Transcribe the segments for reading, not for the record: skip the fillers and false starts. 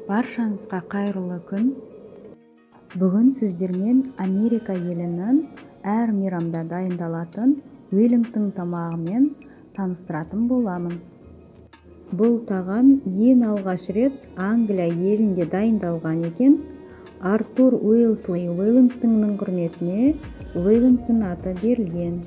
Баршаңызға қайырлы күн. Бүгін сіздермен Америка елінің әр мейрамда дайындалатын Wellington тамағымен таныстыратын боламын. Бұл тағам ең алғаш рет Англия елінде дайындалған екен. Артур Уэлсли Wellingtonның құрметіне Wellington аты берілген.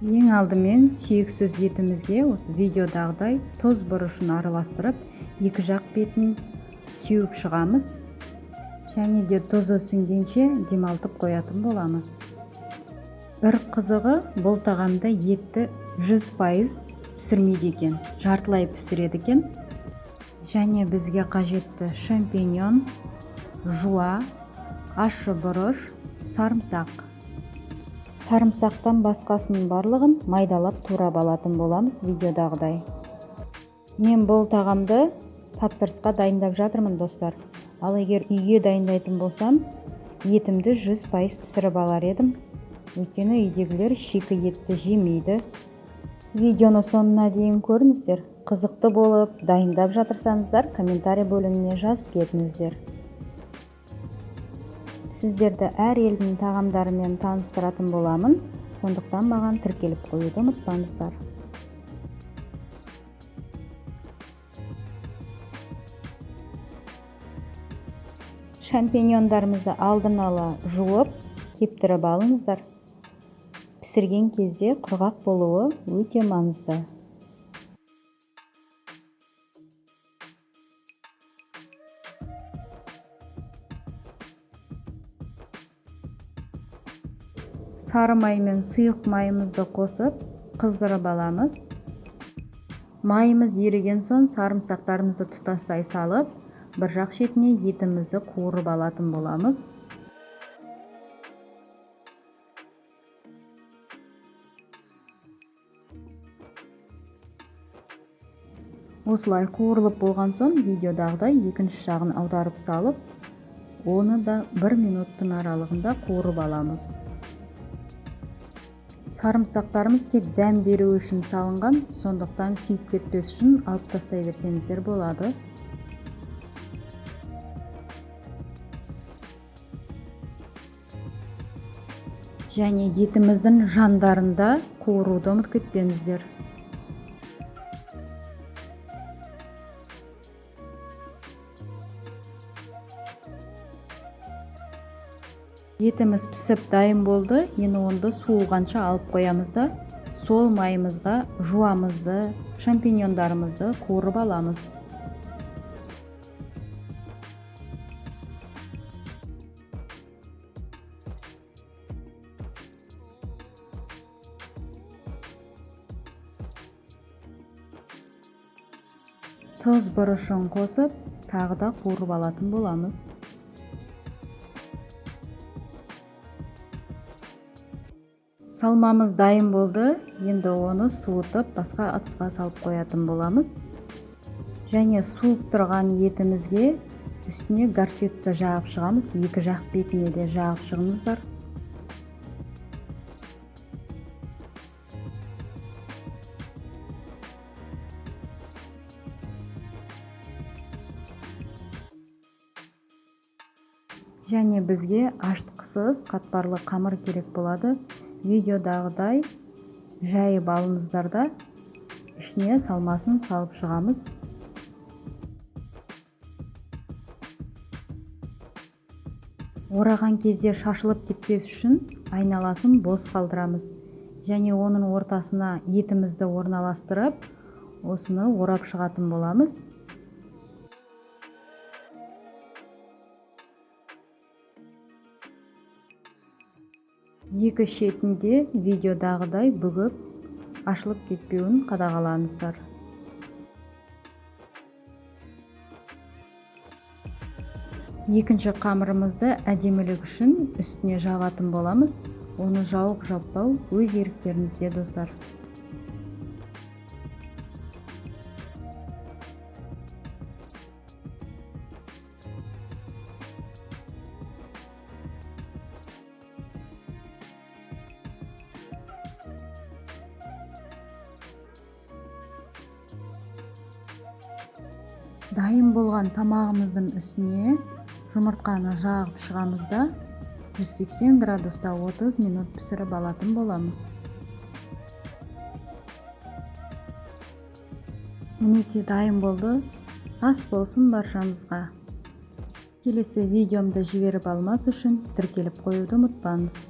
Ең алдымен сүйексіз етімізге осы видеодағыдай тоз бұрышын араластырып, екі жақ бетін сүйіп шығамыз. Және де тозы сіңгенше демалтып қоятын боламыз. Бір қызығы, бұл тағамда етті 100% пісірмейді екен, жартылай пісіреді екен. Және бізге қажетті шампиньон, жуа, ащы бұрыш, сарымсақ. Сарымсақтан басқасының барлығын майдалап турап алатын боламыз видеодағыдай. Мен бұл тағамды тапсырысқа дайындап жатырмын, достар. Ал егер үйге дайындайтын болсам, етімді 100% пісіріп алар едім. Өйткені үйдегілер шикі етті жемейді. Видеоны соңына дейін көріңіздер. Қызықты болып, дайындап жатырсаңыздар, комментарий бөліміне жазып кетіңіздер. Сіздерді әр елдің тағамдарымен таныстыратын боламын, сондықтан маған тіркеліп қоюды ұмытпаңыздар. Шампиньондарымызды алдын ала жуып, кептіріп алыңыздар. Пісірген кезде құрғақ болуы өте маңызды. Сары май мен сұйық майымызды қосып, қыздырып аламыз. Майымыз еріген соң сарымсақтарымызды тұтастай салып, бір жақ шетіне етімізді қуырып алатын боламыз. Осылай қуырылып болған соң, видеодағыдай екінші жағын аударып салып, оны да 1 минуттың аралығында қуырып аламыз. Сарымсақтарымыз тек дәм беру үшін салынған, сондықтан күйіп кетпес үшін алып тастай берсеңіздер болады. Және етіміздің жандарында қуыруды ұмытып кетпеңіздер. Етіміз пісіп дайын болды. Енді онды суығанша алып қоямыз да, сол майымызға жуамызды, шампиньондарымызды қуырып аламыз. Тоз бұрышын қосып, тағы да қуырып алатын боламыз. Салмамыз дайын болды. Енді оны суытып, басқа ыдысқа салып қоятын боламыз. Және суып тұрған етімізге үстіне горчица жағып шығамыз. Екі жақ бетіне де жағып шығыңыздар. Және бізге аштықсыз қатпарлы қамыр керек болады. Видеодағыдай жайып алыңыздар да, ішіне салмасын салып шығамыз. Ораған кезде шашылып кетпес үшін айналасын бос қалдырамыз. Және оның ортасына етімізді орналастырып, осыны орап шығатын боламыз. Екі шетінде видеодағыдай бүгіп, ашылып кетпеуін қадағалаңыздар. Екінші қамырымызды әдемілік үшін үстіне жағатын боламыз. Оны жауып жаппау өз еріктеріңізде, достар. Дайын болған тамағымыздың үстіне жұмыртқаны жағып шығамыз да 180 градуста 30 минут пісіріп алатын боламыз. Мінекей дайын болды. Ас болсын баршамызға. Келесі видеомды жіберіп алмас үшін тіркеліп қоюды ұмытпаңыз.